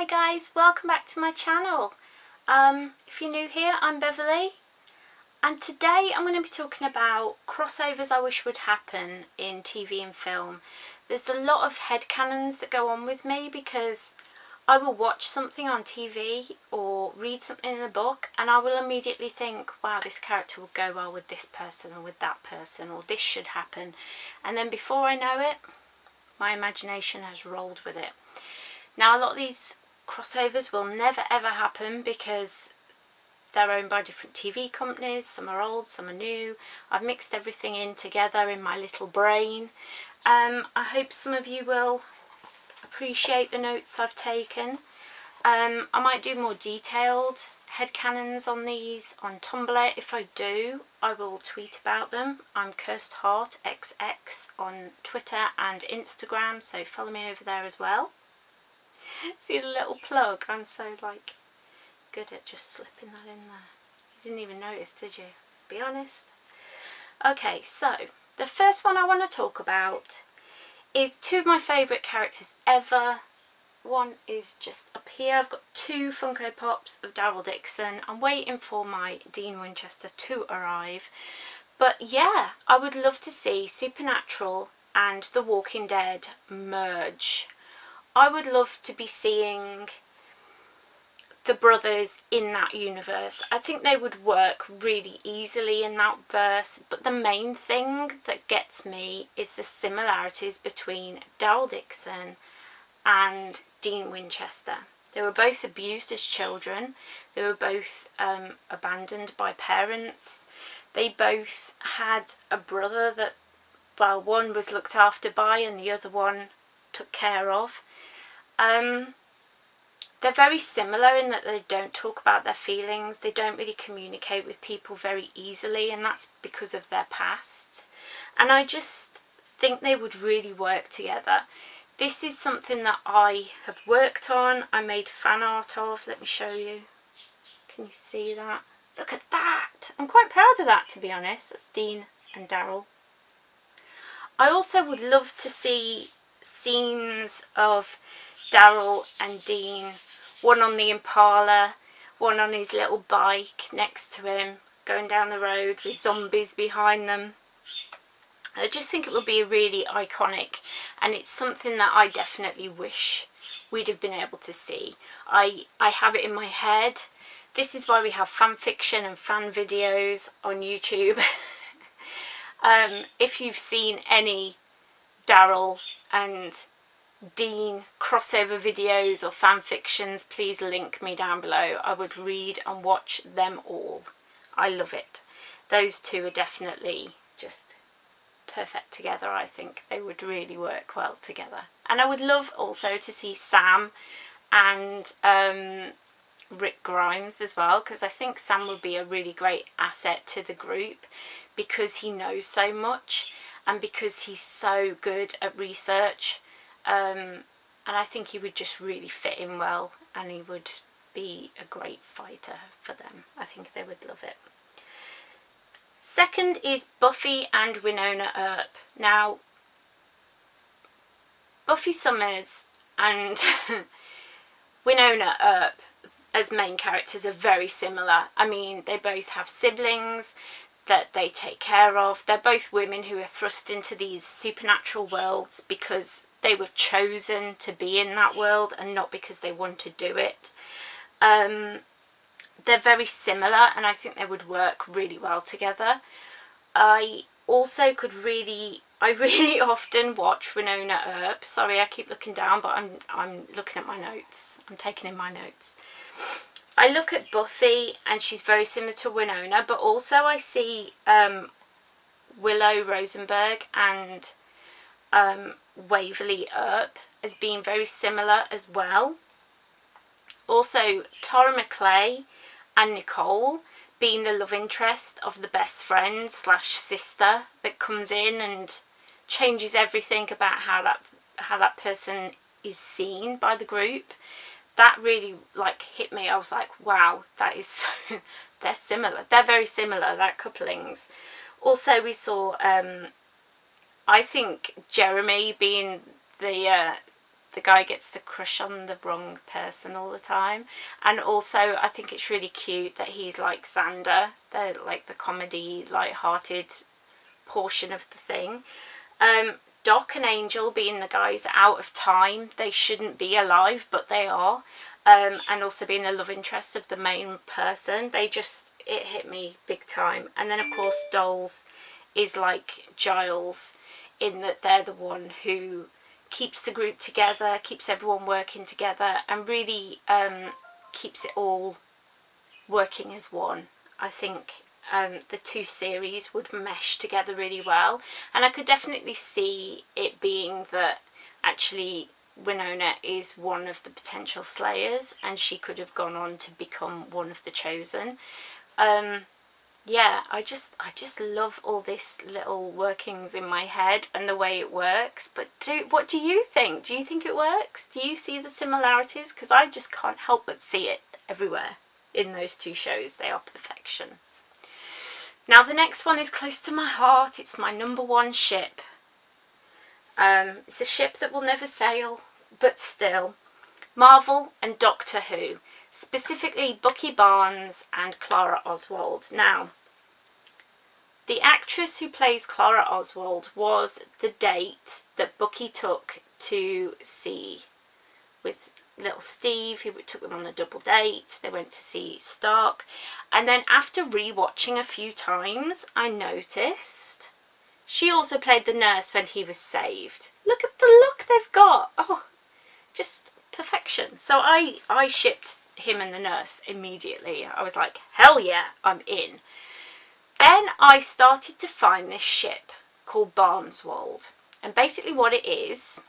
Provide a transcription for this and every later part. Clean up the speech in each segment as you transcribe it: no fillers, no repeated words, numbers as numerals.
guys, welcome back to my channel. If you're new here, I'm Beverly, and today I'm going to be talking about crossovers I wish would happen in TV and film. There's a lot of headcanons that go on with me because I will watch something on TV or read something in a book and I will immediately think, wow, this character would go well with this person or with that person, or this should happen, and then before I know it, my imagination has rolled with it. Now, a lot of these crossovers will never ever happen because they're owned by different TV companies. Some are old, some are new. I've mixed everything in together in my little brain. I hope some of you will appreciate the notes I've taken. I might do more detailed headcanons on these on Tumblr. If I do, I will tweet about them. I'm Cursed Heart XX on Twitter and Instagram, so follow me over there as well. See the little plug? I'm so good at just slipping that in there. You didn't even notice, did you? Be honest. Okay, so the first one I want to talk about is two of my favourite characters ever. One is just up here. I've got two Funko Pops of Daryl Dixon. I'm waiting for my Dean Winchester to arrive. But yeah, I would love to see Supernatural and The Walking Dead merge. I would love to be seeing the brothers in that universe. I think they would work really easily in that verse, but the main thing that gets me is the similarities between Daryl Dixon and Dean Winchester. They were both abused as children. They were both abandoned by parents. They both had a brother that, well, one was looked after by and the other one took care of. They're very similar in that they don't talk about their feelings. They don't really communicate with people very easily, and that's because of their past. And I just think they would really work together. This is something that I have worked on. I made fan art of. Let me show you. Can you see that? Look at that. I'm quite proud of that, to be honest. That's Dean and Daryl. I also would love to see scenes of Daryl and Dean, one on the Impala, one on his little bike next to him, going down the road with zombies behind them. I just think it would be really iconic, and it's something that I definitely wish we'd have been able to see. I have it in my head. This is why we have fan fiction and fan videos on YouTube. If you've seen any Daryl and Dean crossover videos or fan fictions, please link me down below. I would read and watch them all. I love it. Those two are definitely just perfect together. I think they would really work well together. And I would love also to see Sam and Rick Grimes as well, because I think Sam would be a really great asset to the group because he knows so much and because he's so good at research. And I think he would just really fit in well, and he would be a great fighter for them. I think they would love it. Second is Buffy and Winona Earp. Now, Buffy Summers and Winona Earp as main characters are very similar. I mean, they both have siblings that they take care of. They're both women who are thrust into these supernatural worlds because they were chosen to be in that world and not because they want to do it. They're very similar, and I think they would work really well together. I also really often watch Winona Earp. Sorry, I keep looking down, but I'm looking at my notes. I'm taking in my notes. I look at Buffy and she's very similar to Winona, but also I see Willow Rosenberg and Waverly Earp as being very similar as well. Also Tara McClay and Nicole being the love interest of the best friend slash sister that comes in and changes everything about how that person is seen by the group. That really hit me. I was like, wow, that is so they're similar. They're very similar, that couplings. Also we saw I think Jeremy being the the guy gets to crush on the wrong person all the time. And also I think it's really cute that he's like Xander. They're like the comedy, light-hearted portion of the thing. Doc and Angel being the guys out of time, they shouldn't be alive but they are, and also being the love interest of the main person, it hit me big time. And then of course Dolls is like Giles in that they're the one who keeps the group together, keeps everyone working together, and really keeps it all working as one. I think the two series would mesh together really well, and I could definitely see it being that actually Winona is one of the potential slayers and she could have gone on to become one of the chosen. Yeah, I just love all this little workings in my head and the way it works. But what do you think? Do you think it works? Do you see the similarities? Because I just can't help but see it everywhere in those two shows. They are perfection. Now the next one is close to my heart. It's my #1 ship. It's a ship that will never sail, but still. Marvel and Doctor Who. Specifically Bucky Barnes and Clara Oswald. Now, the actress who plays Clara Oswald was the date that Bucky took to sea with little Steve. He took them on a double date. They went to see Stark. And then after rewatching a few times, I noticed she also played the nurse when he was saved. Look at the look they've got. Oh, just perfection. So I shipped him and the nurse immediately. I was like, hell yeah, I'm in. Then I started to find this ship called Barneswold. And basically what it is,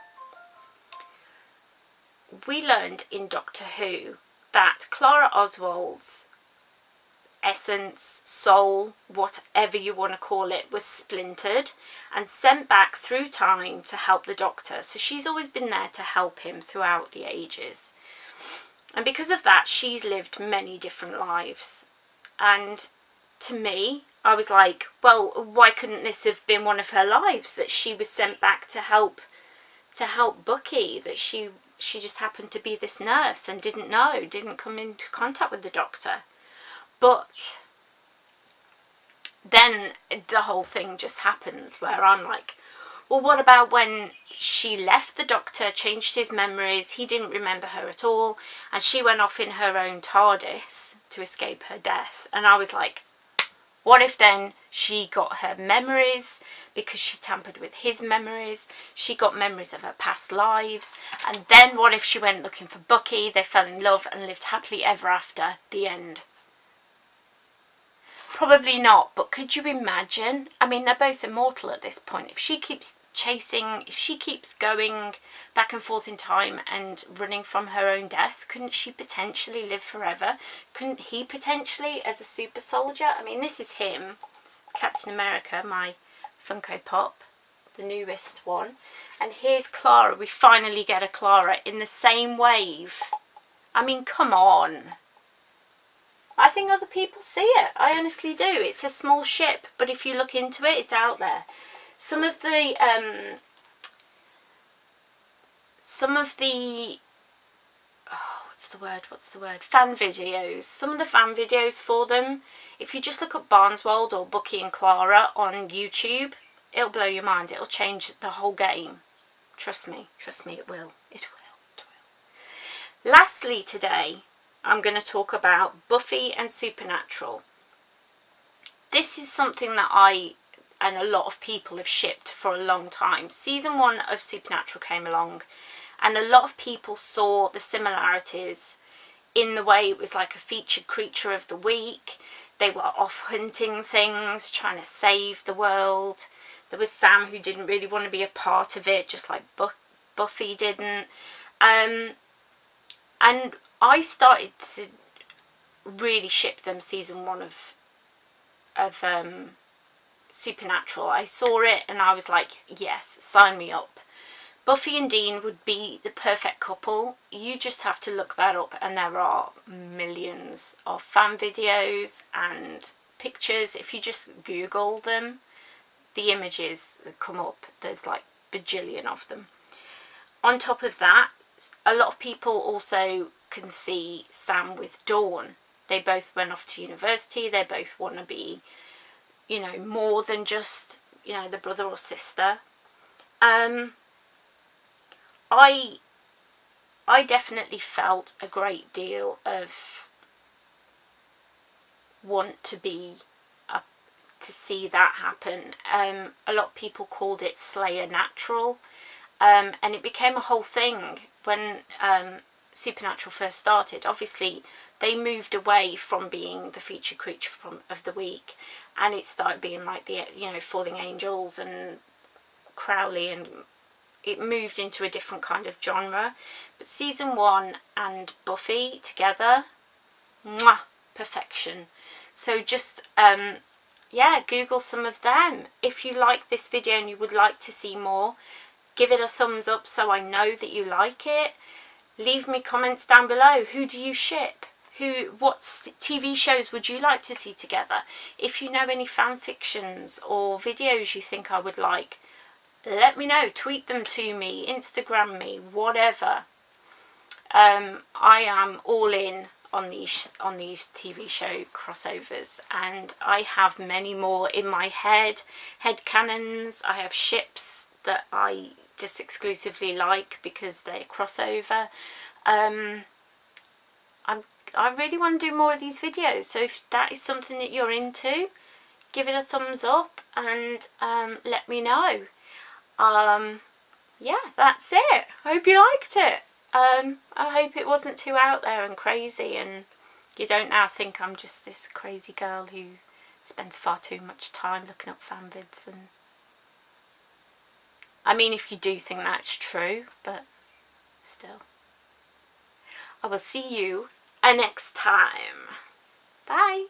we learned in Doctor Who that Clara Oswald's essence, soul, whatever you want to call it, was splintered and sent back through time to help the Doctor. So she's always been there to help him throughout the ages. And because of that, she's lived many different lives. And to me, I was like, well, why couldn't this have been one of her lives, that she was sent back to help Bucky, that she just happened to be this nurse and didn't come into contact with the Doctor. But then the whole thing just happens where I'm like, well, what about when she left the Doctor, changed his memories, he didn't remember her at all, and she went off in her own TARDIS to escape her death? And I was like, what if then she got her memories because she tampered with his memories? She got memories of her past lives. And then what if she went looking for Bucky, they fell in love and lived happily ever after? The end. Probably not, but could you imagine? I mean, they're both immortal at this point. If she keeps going back and forth in time and running from her own death, couldn't she potentially live forever? Couldn't he potentially as a super soldier? I mean, this is him, Captain America, my Funko Pop, the newest one. And here's Clara. We finally get a Clara in the same wave. I mean, come on. I think other people see it. I honestly do. It's a small ship, but if you look into it, it's out there. Some of the what's the word? Fan videos. Some of the fan videos for them, if you just look up Barneswold or Bucky and Clara on YouTube, it'll blow your mind. It'll change the whole game. Trust me, it will. It will. Lastly today, I'm going to talk about Buffy and Supernatural. This is something that I and a lot of people have shipped for a long time. Season 1 of Supernatural came along and a lot of people saw the similarities in the way it was like a featured creature of the week. They were off hunting things, trying to save the world. There was Sam who didn't really want to be a part of it, just like Buffy didn't. And I started to really ship them season 1 of Supernatural. I saw it and I was like, yes, sign me up. Buffy and Dean would be the perfect couple. You just have to look that up and there are millions of fan videos and pictures. If you just Google them, the images that come up, there's like bajillion of them. On top of that, a lot of people also can see Sam with Dawn. They both went off to university. They both want to be, you know, more than just, you know, the brother or sister. I definitely felt a great deal of want to be to see that happen. A lot of people called it Slayer Natural, and it became a whole thing when Supernatural first started. Obviously they moved away from being the feature creature of the week, and it started being like the, you know, Falling Angels and Crowley, and it moved into a different kind of genre. But season 1 and Buffy together, mwah, perfection. So just yeah, Google some of them. If you like this video and you would like to see more, give it a thumbs up so I know that you like it. Leave me comments down below. Who do you ship? What TV shows would you like to see together? If you know any fan fictions or videos you think I would like, let me know. Tweet them to me, Instagram me, whatever. I am all in on these TV show crossovers, and I have many more in my head canons. I have ships that I just exclusively like because they're crossover. I really want to do more of these videos, so if that is something that you're into, give it a thumbs up and let me know. Yeah, that's it. I hope you liked it. I hope it wasn't too out there and crazy, and you don't now think I'm just this crazy girl who spends far too much time looking up fan vids. And I mean, if you do think that's true, but still. I will see you next time. Bye.